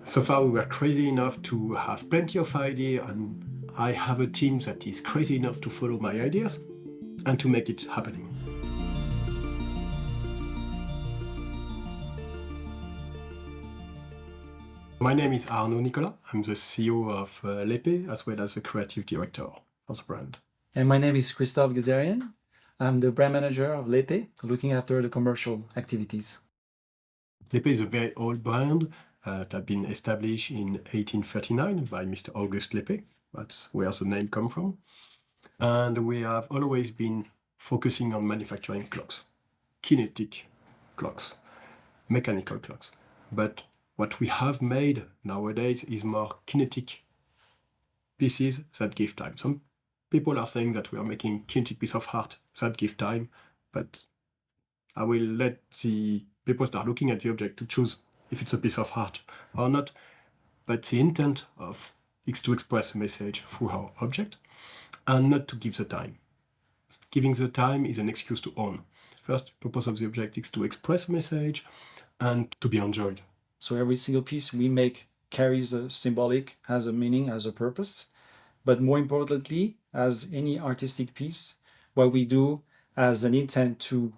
So far, we were crazy enough to have plenty of ideas, and I have a team that is crazy enough to follow my ideas and to make it happening. My name is Arnaud Nicolas. I'm the CEO of Lepe, as well as the creative director of the brand. And my name is Christophe Gazarian. I'm the brand manager of Lepe, looking after the commercial activities. Lepe is a very old brand that had been established in 1839 by Mr. Auguste Lepe. That's where the name comes from. And we have always been focusing on manufacturing clocks, kinetic clocks, mechanical clocks. But what we have made nowadays is more kinetic pieces that give time. Some people are saying that we are making kinetic piece of art that give time, but I will let the people start looking at the object to choose if it's a piece of art or not. But the intent of is to express a message through our object and not to give the time. Giving the time is an excuse to own. First purpose of the object is to express a message and to be enjoyed. So every single piece we make carries a symbolic, has a meaning, has a purpose. But more importantly, as any artistic piece, what we do has an intent to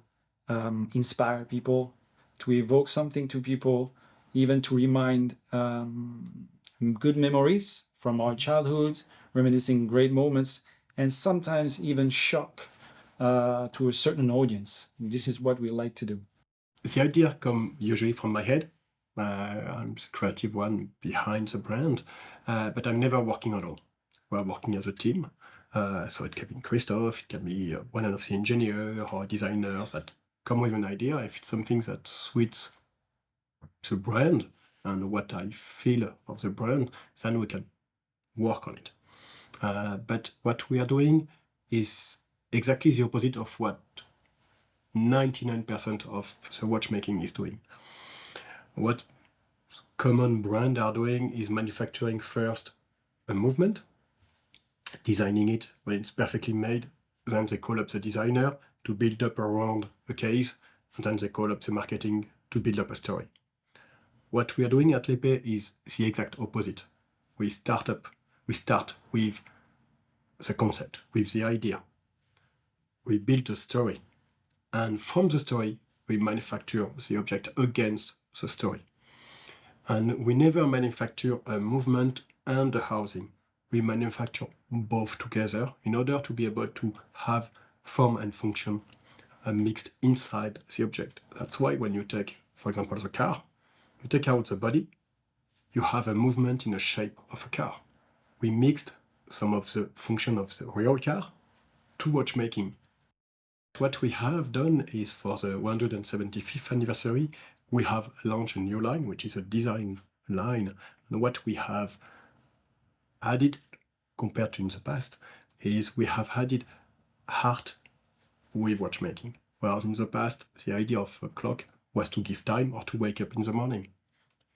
inspire people, to evoke something to people, even to remind good memories from our childhood, reminiscing great moments, and sometimes even shock to a certain audience. This is what we like to do. The idea comes usually from my head. I'm the creative one behind the brand, but I'm never working alone. We're working as a team. So it can be Christophe, it can be one of the engineers or designers that come with an idea. If it's something that suits the brand and what I feel of the brand, then we can work on it. But what we are doing is exactly the opposite of what 99% of the watchmaking is doing. What common brands are doing is manufacturing first a movement, designing it when it's perfectly made, then they call up the designer to build up around a case, and then they call up the marketing to build up a story. What we are doing at Lepe is the exact opposite. We start with the concept, with the idea. We build a story, and from the story, we manufacture the object against the story. And we never manufacture a movement and a housing. We manufacture both together in order to be able to have form and function mixed inside the object. That's why when you take, for example, the car, you take out the body, you have a movement in the shape of a car. We mixed some of the function of the real car to watchmaking. What we have done is for the 175th anniversary, we have launched a new line, which is a design line. And what we have added compared to in the past is we have added art with watchmaking. Whereas in the past, the idea of a clock was to give time or to wake up in the morning.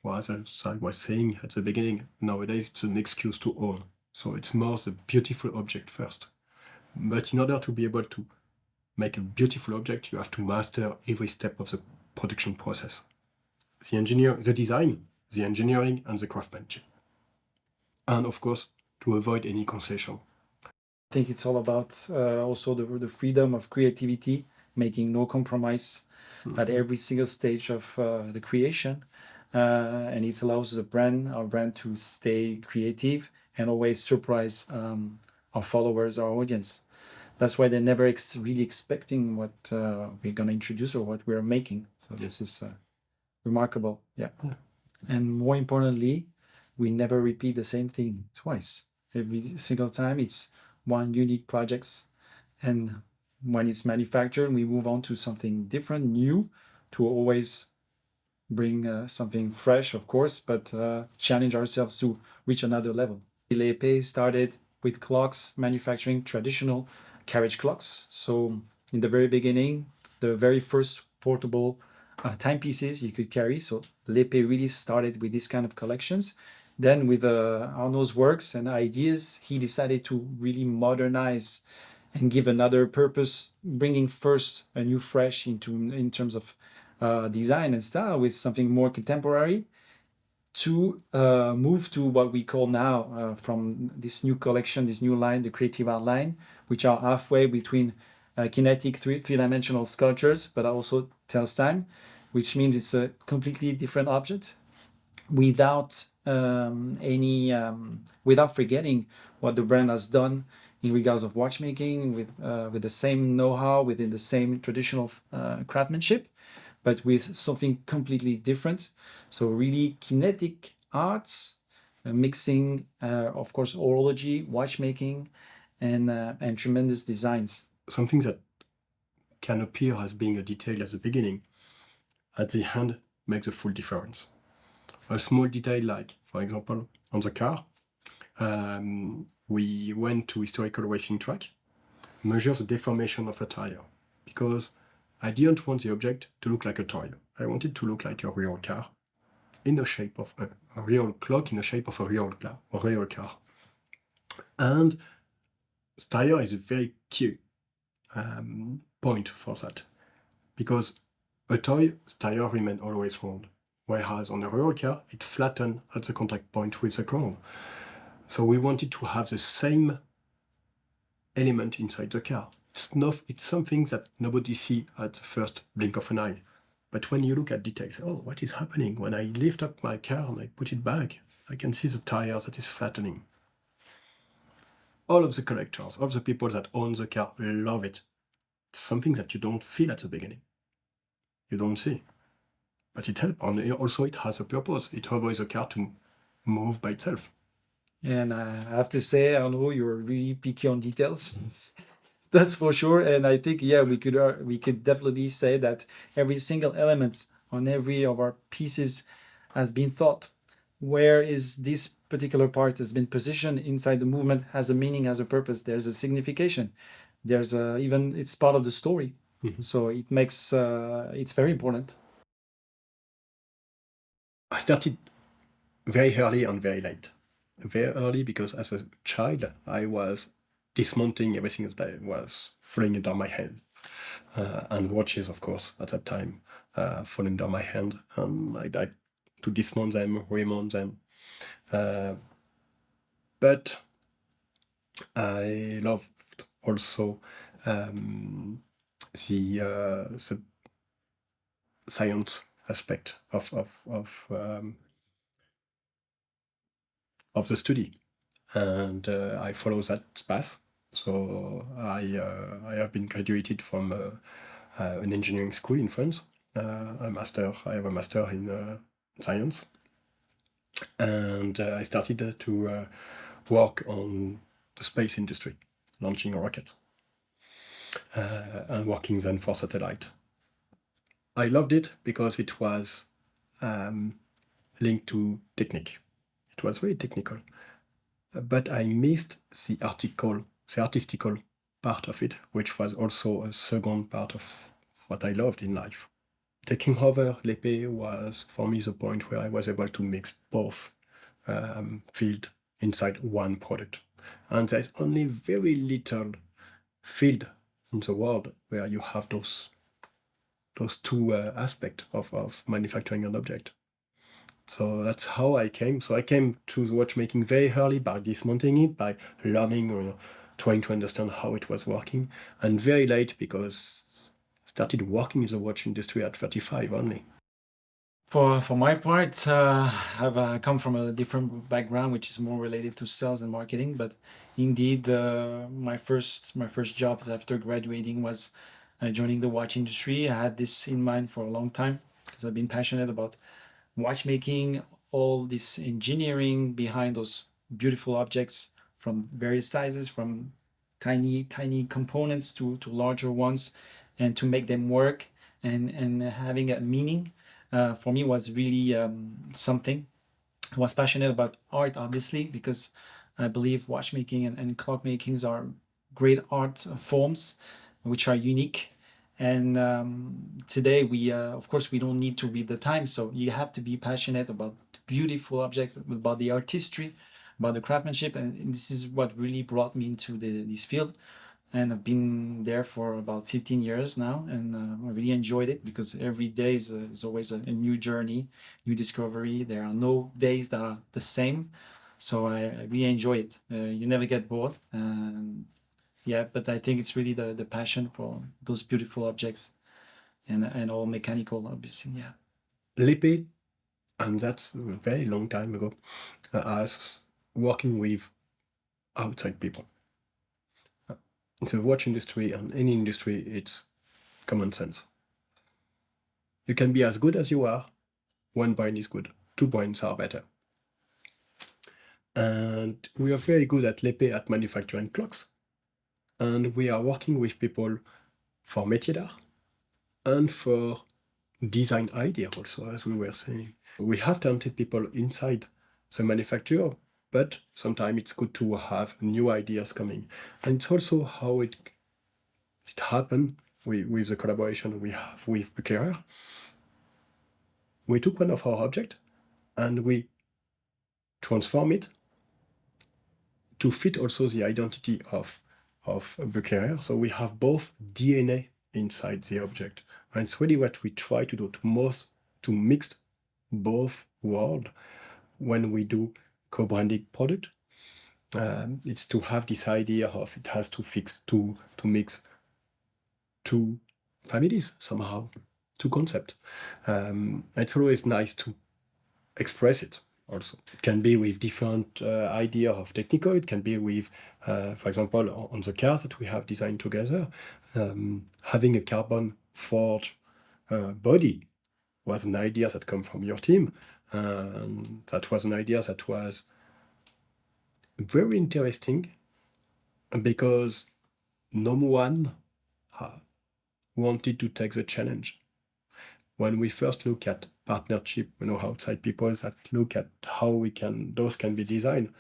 Whereas, as I was saying at the beginning, nowadays it's an excuse to own. So it's more the beautiful object first. But in order to be able to make a beautiful object, you have to master every step of the production process. The design, the engineering, and the craftsmanship. And of course, to avoid any concession. I think it's all about also the freedom of creativity, making no compromise at every single stage of the creation. And it allows our brand to stay creative and always surprise our followers, our audience. That's why they're never really expecting what we're going to introduce or what we're making. So this is remarkable. Yeah. And more importantly, we never repeat the same thing twice. Every single time it's one unique projects. And when it's manufactured, we move on to something different, new, to always bring something fresh, of course, but challenge ourselves to reach another level. Lepe started with clocks, manufacturing traditional carriage clocks. So in the very beginning, the very first portable timepieces you could carry. So Lepe really started with this kind of collections. Then with Arnaud's works and ideas, he decided to really modernize and give another purpose, bringing first a new fresh in terms of design and style with something more contemporary. to move to what we call now, from this new collection, this new line, the creative art line, which are halfway between kinetic three-dimensional sculptures, but also tells time, which means it's a completely different object without without forgetting what the brand has done in regards of watchmaking with the same know-how, within the same traditional craftsmanship, but with something completely different. So really kinetic arts, mixing, of course, horology, watchmaking, and tremendous designs. Something that can appear as being a detail at the beginning, at the end, makes a full difference. A small detail like, for example, on the car, we went to historical racing track, measure the deformation of a tire, because I didn't want the object to look like a toy. I wanted to look like a real car, in the shape of a real clock, in the shape of a real car. And the tire is a very key point for that, because a toy tire remains always round, whereas on a real car it flattens at the contact point with the ground. So we wanted to have the same element inside the car. It's something that nobody sees at the first blink of an eye. But when you look at details, oh, what is happening? When I lift up my car and I put it back, I can see the tire that is flattening. All of the collectors, all the people that own the car love it. It's something that you don't feel at the beginning. You don't see. But it helps. And also it has a purpose. It avoids the car to move by itself. And I have to say, Arnaud, you're really picky on details. That's for sure. And I think, yeah, we could definitely say that every single element on every of our pieces has been thought. Where is this particular part has been positioned inside the movement, has a meaning, has a purpose. There's a signification. There's even it's part of the story. So it makes it's very important. I started very early and very late. Very early because as a child I was dismounting everything that was falling under my hand, and watches, of course, at that time falling under my hand, and I like to dismount them, remount them. But I loved also the science aspect of the study, and I follow that path. So I have been graduated from an engineering school in France. I have a master in science, and I started to work on the space industry, launching a rocket, and working then for satellite. I loved it because it was linked to technique. It was very technical, but I missed the artistical part of it, which was also a second part of what I loved in life. Taking over l'épée was for me the point where I was able to mix both fields inside one product. And there's only very little field in the world where you have those two aspects of manufacturing an object. So that's how I came. So I came to the watchmaking very early by dismounting it, by learning, trying to understand how it was working, and very late because I started working in the watch industry at 35 only. For my part, I've come from a different background, which is more related to sales and marketing. But indeed, my first jobs after graduating was joining the watch industry. I had this in mind for a long time because I've been passionate about watchmaking, all this engineering behind those beautiful objects from various sizes, from tiny components to larger ones, and to make them work and having a meaning. For me was really something. I was passionate about art, obviously, because I believe watchmaking and clockmakings are great art forms which are unique. And today we of course we don't need to read the time, so you have to be passionate about beautiful objects, about the artistry, about the craftsmanship, and this is what really brought me into this field. and I've been there for about 15 years now, and I really enjoyed it because every day is always a new journey, new discovery. There are no days that are the same, so I really enjoy it. You never get bored, and yeah, but I think it's really the passion for those beautiful objects and all mechanical, obviously. Yeah. L'épée, and that's a very long time ago, as working with outside people. In the watch industry and any industry, it's common sense. You can be as good as you are. One point is good. 2 points are better. And we are very good at l'épée at manufacturing clocks. And we are working with people for métier d'art and for design idea also, as we were saying. We have talented people inside the manufacturer, but sometimes it's good to have new ideas coming. And it's also how it happened with the collaboration we have with Bucherer. We took one of our objects and we transform it to fit also the identity of Bucherer. So we have both DNA inside the object. And it's really what we try to do, to mix both worlds when we do co-branded product. It's to have this idea of it has to mix two families somehow, two concepts. It's always nice to express it also. It can be with different idea of technical. It can be with, for example, on the cars that we have designed together, having a carbon forged body was an idea that come from your team. That was an idea that was very interesting because no one wanted to take the challenge. When we first look at partnership, outside people that look at how those can be designed,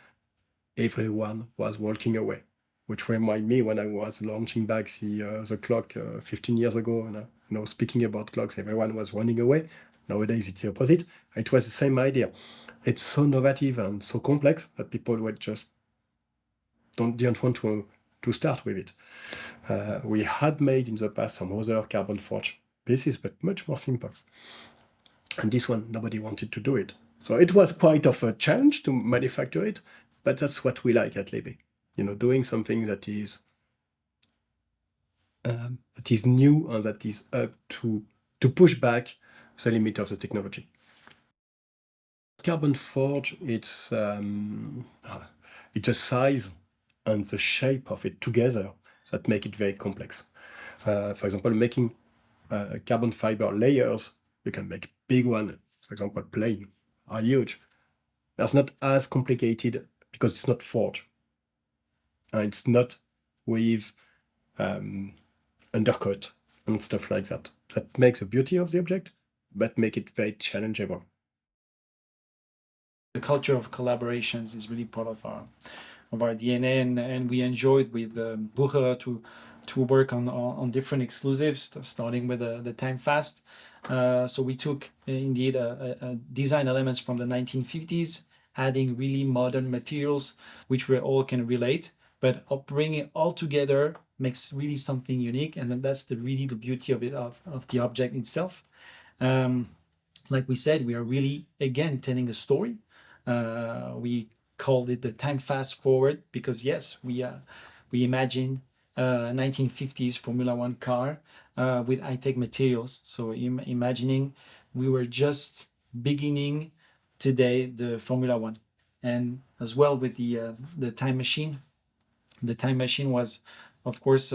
everyone was walking away, which remind me when I was launching back the clock 15 years ago, and speaking about clocks, everyone was running away. Nowadays it's the opposite. It was the same idea. It's so innovative and so complex that people would just didn't want to start with it. We had made in the past some other carbon forged pieces, but much more simple. And this one, nobody wanted to do it. So it was quite of a challenge to manufacture it, but that's what we like at Lebe. Doing something that is new and that is up to push back the limit of the technology. Carbon forge, it's a size and the shape of it together that make it very complex. For example, making carbon fiber layers, you can make big one. For example, plane are huge. That's not as complicated because it's not forged. It's not with undercut and stuff like that. That makes the beauty of the object, but make it very challengeable. The culture of collaborations is really part of our DNA, and we enjoyed with Bucherer to work on different exclusives, starting with the Time Fast. So we took indeed design elements from the 1950s, adding really modern materials, which we all can relate, but bringing it all together makes really something unique, and that's really the beauty of it, of the object itself. Like we said, we are really again telling a story. We called it the Time Fast Forward because yes, we imagine 1950s Formula One car with high-tech materials. So imagining we were just beginning today the Formula One, and as well with the time machine. The time machine was, of course,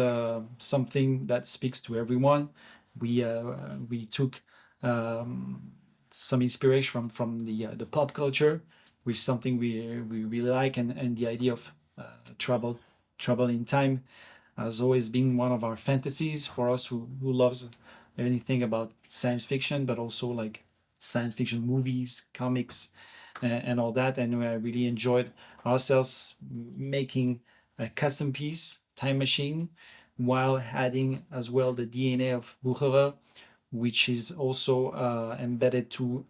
something that speaks to everyone. We took some inspiration from the pop culture, which is something we really like, and the idea of travel in time has always been one of our fantasies for us who loves anything about science fiction, but also like science fiction movies, comics, and all that. And we really enjoyed ourselves making a custom piece, time machine, while adding as well the DNA of Bucherer, which is also embedded to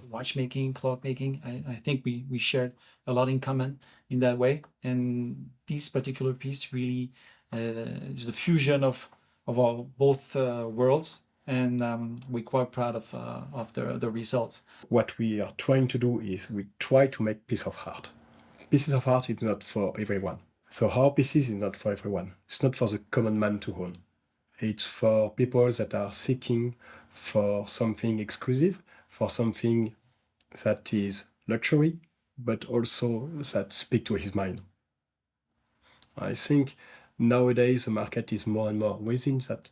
watchmaking, clockmaking. I think we shared a lot in common in that way. And this particular piece really it's the fusion of our both worlds, and we're quite proud of the results. What we are trying to do is we try to make piece of art. Pieces of art is not for everyone. So our pieces is not for everyone. It's not for the common man to own. It's for people that are seeking for something exclusive, for something that is luxury, but also that speak to his mind. I think nowadays the market is more and more within that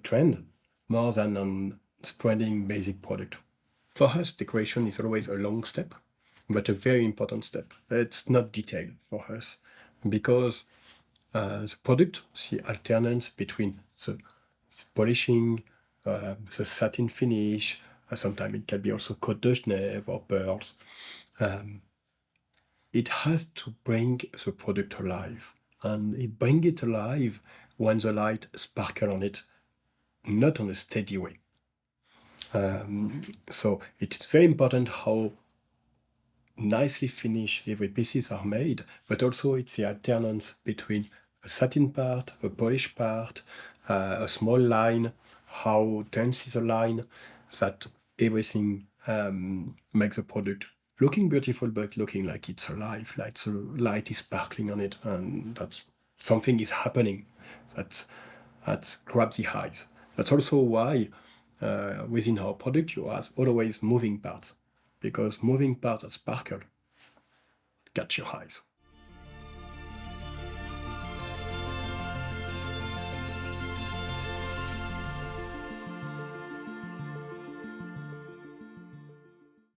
trend, more than on spreading basic product. For us, decoration is always a long step, but a very important step. It's not detailed for us because the product, the alternance between the polishing, the satin finish, sometimes it can be also Côte de Genève or pearls. It has to bring the product alive, and it brings it alive when the light sparkle on it, not on a steady way. So it's very important how nicely finished every pieces are made, but also it's the alternance between a satin part, a polish part, a small line, how dense is a line, that everything makes the product looking beautiful, but looking like it's alive, like the light is sparkling on it, and that's something is happening. That's grabs the eyes. That's also why within our product you have always moving parts, because moving parts that sparkle catch your eyes.